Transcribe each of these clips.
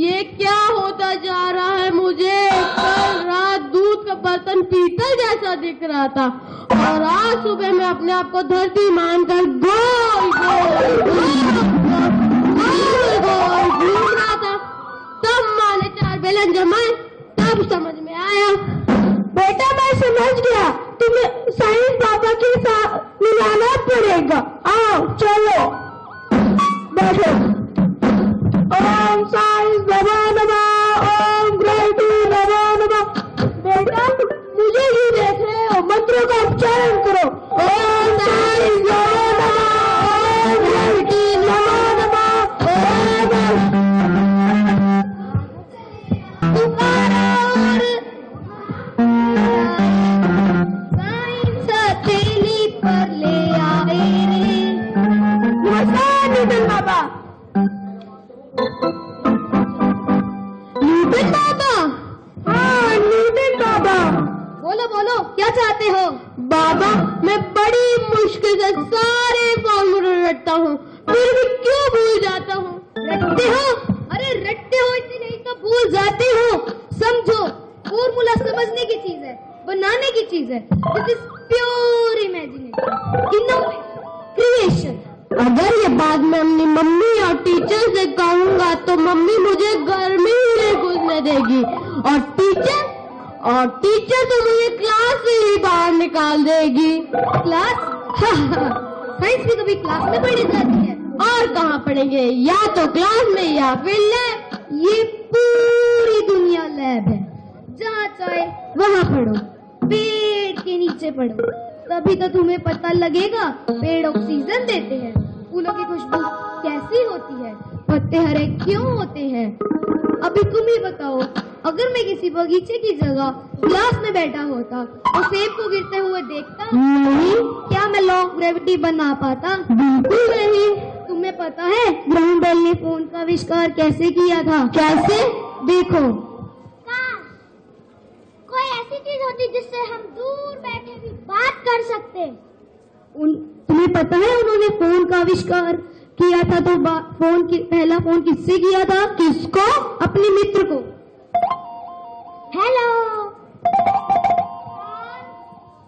ये क्या होता जा रहा है? मुझे कल रात दूध का बर्तन पीतल सा दिख रहा था और आज सुबह मैं अपने आप को धरती मानकर गोल गोल घूम रहा था। तब माँ ने 4 बेलन जमाए, तब समझ में आया। बेटा मैं समझ गया, तुम्हें साइंस बाबा के साथ मिलाना पड़ेगा। आओ चलो बैठो। ओम साइंस बाबा नमः, ओम ग्रेविटी नमः नमः। बेटा मुझे ही देख रहे हो, मंत्रों का उच्चारण करो। ओम साइंस बाबा नमः, ओम ग्रेविटी नमः नमः, ओम न्यूटन बाबा। हाँ न्यूटन बाबा। बोलो बोलो क्या चाहते हो? बाबा मैं बड़ी मुश्किल से सारे फॉर्मूले रटता हूँ, फिर भी क्यों भूल जाता हूँ? रटते हो? अरे रटते हो इतनी नहीं तो भूल जाते हो। समझो, फॉर्मूला समझने की चीज है, बनाने की चीज है। This is pure imagination, innovation, creation. अगर ये बात मैं अपनी मम्मी और टीचर से कहूँगा तो मम्मी मुझे घर में ही नहीं घुसने देगी, और टीचर तो मुझे क्लास से ही बाहर निकाल देगी। क्लास? साइंस भी कभी क्लास में पढ़ी जाती है? और कहाँ पढ़ेंगे, या तो क्लास में या फिर लैब। ये पूरी दुनिया लैब है, जहाँ चाहे वहाँ पढ़ो, पेड़ के नीचे पढ़ो, तभी तो तुम्हें पता लगेगा पेड़ ऑक्सीजन देते हैं, फूलों की खुशबू कैसी होती है, पत्ते हरे क्यों होते हैं। अभी तुम ही बताओ, अगर मैं किसी बगीचे की जगह क्लास में बैठा होता तो सेब को गिरते हुए देखता? नहीं। क्या मैं लॉ ऑफ ग्रेविटी बना पाता? बिल्कुल नहीं। तुम्हें पता है ग्राहम बेल ने फोन का आविष्कार कैसे किया था? कैसे? देखो। कोई ऐसी चीज होती जिससे हम दूर बैठे भी बात कर सकते। तुम्हें पता है उन्होंने फोन का आविष्कार किया था तो पहला फोन किससे किया था? किसको? अपने मित्र को। Hello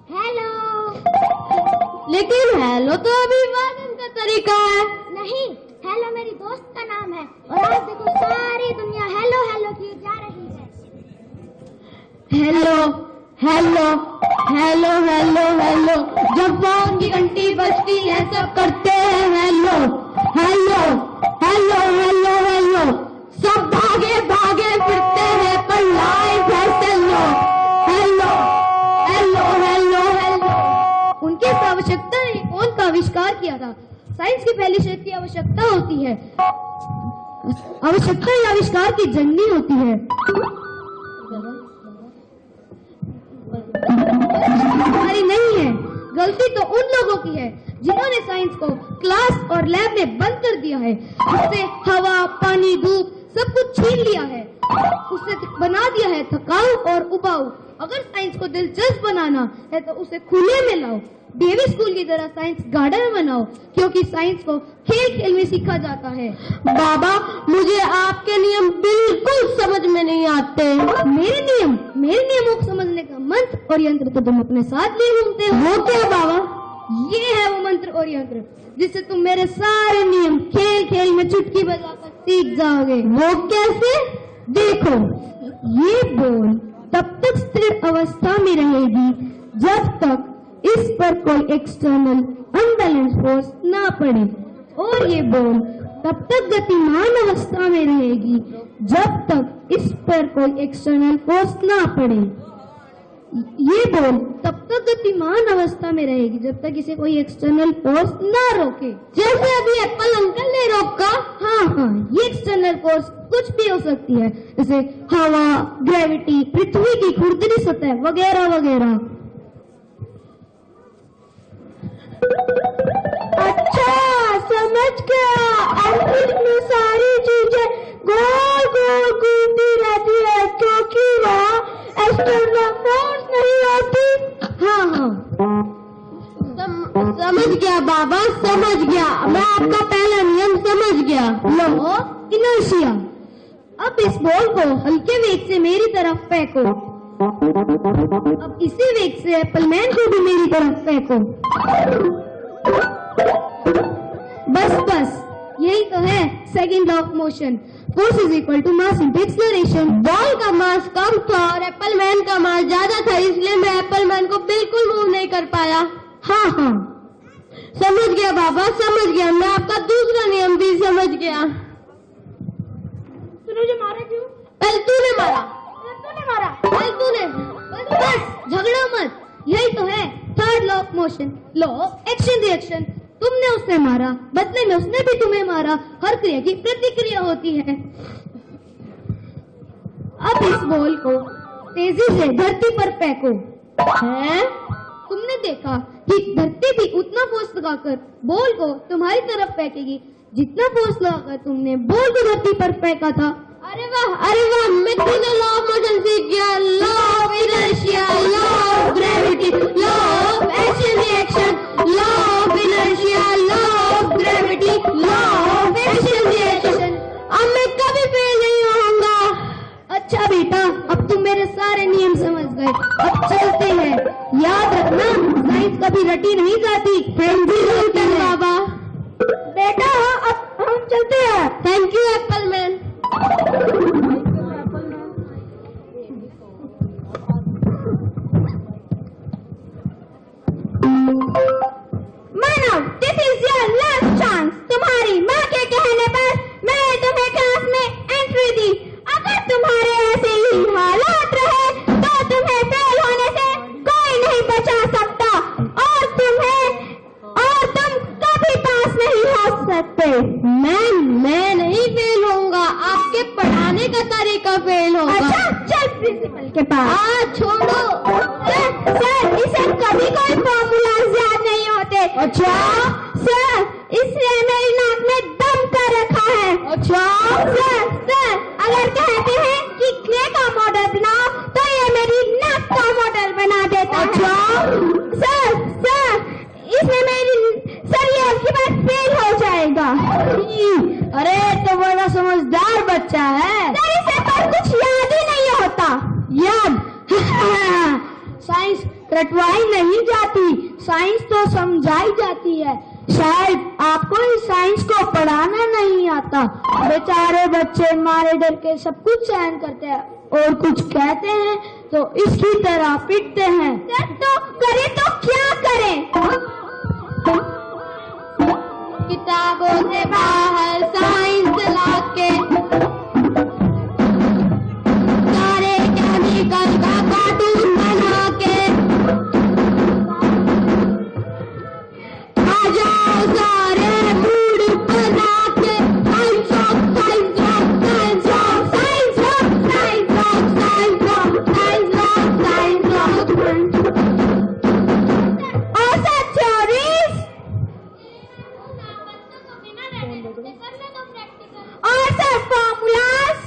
hello. लेकिन हेलो तो अभिवादन का तरीका है। नहीं, हेलो मेरी दोस्त का नाम है, और आज देखो सारी दुनिया हेलो हेलो की जा रही है। Hello hello hello hello hello, जब फोन की घंटी बजती है सब करते हैं hello hello hello hello hello. सब भागे भागे फिरते हैं पर लाइफ है चलो हेलो हेलो हेलो हेलो। उनकी आवश्यकता ने फोन का आविष्कार किया था। साइंस की पहली शर्त की आवश्यकता होती है, आवश्यकता या आविष्कार की जननी होती है। हमारी नहीं है, गलती तो उन लोगों की है जिन्होंने साइंस को क्लास और लैब में बंद कर दिया है। उससे हवा, पानी, धूप सब कुछ छीन लिया है, उससे बना दिया है थकाऊ और उबाऊ। अगर साइंस को दिलचस्प बनाना है तो उसे खुले में लाओ, डेवी स्कूल की तरह साइंस गार्डन बनाओ, क्योंकि साइंस को खेल खेल में सीखा जाता है। बाबा मुझे आपके नियम बिल्कुल समझ में नहीं आते। मेरे नियमों को समझने का मंत्र और यंत्र तो तुम अपने साथ लिए घूमते हो। वो क्या बाबा? ये है वो मंत्र और यंत्र जिससे तुम मेरे सारे नियम खेल खेल में चुटकी बजाकर सीख जाओगे। वो कैसे? देखो, ये बॉल तब तक स्थिर अवस्था में रहेगी जब तक इस पर कोई एक्सटर्नल अनबैलेंस फोर्स ना पड़े, और ये बॉल तब तक गतिमान अवस्था में रहेगी जब तक इस पर कोई एक्सटर्नल फोर्स ना पड़े। ये बॉल तब तक गतिमान अवस्था में रहेगी जब तक इसे कोई एक्सटर्नल फोर्स ना रोके। जैसे अभी एप्पल अंकल ने रोका। हाँ, ये एक्सटर्नल फोर्स कुछ भी हो सकती है, जैसे हवा, ग्रेविटी, पृथ्वी की खुरदरी सतह वगैरह वगैरह। अच्छा समझ गया, ऑर्बिट में सारी चीजें गोल गोल घूमती रहती है क्योंकि वहाँ एक्सटर्नल फोर्स नहीं होती। हाँ, समझ गया बाबा, समझ गया। मैं आपका पहला नियम समझ गया। लो इनर्शिया। अब इस बॉल को हल्के वेग से मेरी तरफ फेंको। अब इसी वेग से एप्पलमैन को भी मेरी तरफ फेंको। बस यही तो है second law of motion. Force is equal to mass into acceleration. Ball का मास कम था और एप्पलमैन का मास ज्यादा था, इसलिए मैं एप्पलमैन को बिल्कुल मूव नहीं कर पाया। हाँ, समझ गया बाबा, समझ गया। मैं आपका दूसरा नियम भी समझ गया। तूने मुझे मारा क्यों? पहले तूने मारा। पहले तूने। बस झगड़ो मत। यही तो है third law of motion, law of action reaction. तुमने उसे मारा, बदले में उसने भी तुम्हें मारा। हर क्रिया की प्रतिक्रिया होती है। अब इस बॉल को तेजी से धरती पर फेंको। हैं? तुमने देखा कि धरती भी उतना फोर्स लगाकर बॉल को तुम्हारी तरफ फेंकेगी जितना फोर्स लगाकर तुमने बॉल को धरती पर फेंका था। अरे वाह, मैं तीनों लॉ ऑफ मोशन सीख गया। Law of inertia, law of gravity, law of action reaction, law of inertia, law of gravity, law of action reaction. अब मैं कभी फेल नहीं होऊंगा। अच्छा बेटा, अब तुम मेरे सारे नियम समझ गए। अब चलते हैं। याद रखना, साइंस कभी रटी नहीं जाती, बाबा। बेटा अब हम चलते हैं। Thank you Appleman. Manav, this is your last chance. तुम्हारी माँ के कहने पर मैंने तुम्हें क्लास में एंट्री दी। अगर तुम्हारे ऐसे ही हालात रहे तो तुम्हें फेल होने से कोई नहीं बचा सकता और तुम कभी पास नहीं हो सकते। मैं नहीं फेल होऊंगा, आपके पढ़ाने का तरीका फेल होगा। अच्छा, चल प्रिंसिपल के पास। छोड़ो। सर, इसे कभी कोई फॉर्मूला याद नहीं होते। अच्छा सर, इसने मेरी नाक में दम कर रखा है। अच्छा सर, अगर कहते हैं कि क्ले का मॉडल बनाओ तो ये मेरी नाक का मॉडल बना देता है। अच्छा सर, इसमें मेरी सर ये आपकी बात फेल हो जाएगा। अरे तो बड़ा समझदार बच्चा है। सर, इसे पर कुछ याद ही नहीं होता। याद साइंस रटवाई नहीं जाती, साइंस तो समझाई जाती है। शायद आपको इस साइंस को पढ़ाना नहीं आता। बेचारे बच्चे मारे डर के सब कुछ सहन करते हैं और कुछ कहते हैं तो इसकी तरह पिटते हैं। तो करे तो क्या करें? किताबों से बाहर साइंस लाके सारे केमिकल का कार्टून बना के आ जाओ सारे मूड बना के science of science of science of science of science of science of science of science of औसत थ्योरीज और सब फॉर्मूलास।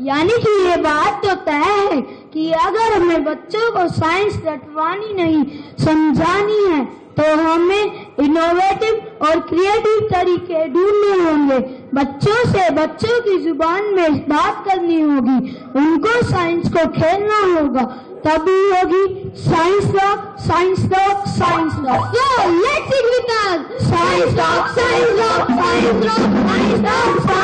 यानी कि ये बात तो तय है कि अगर हमें बच्चों को साइंस रटवानी नहीं समझानी है तो हमें इनोवेटिव और क्रिएटिव तरीके ढूंढने होंगे। बच्चों से बच्चों की जुबान में बात करनी होगी, उनको साइंस को खेलना होगा, तभी होगी science lock, science lock, science lock. So let's sing with us. Science lock, science lock, science lock, science lock.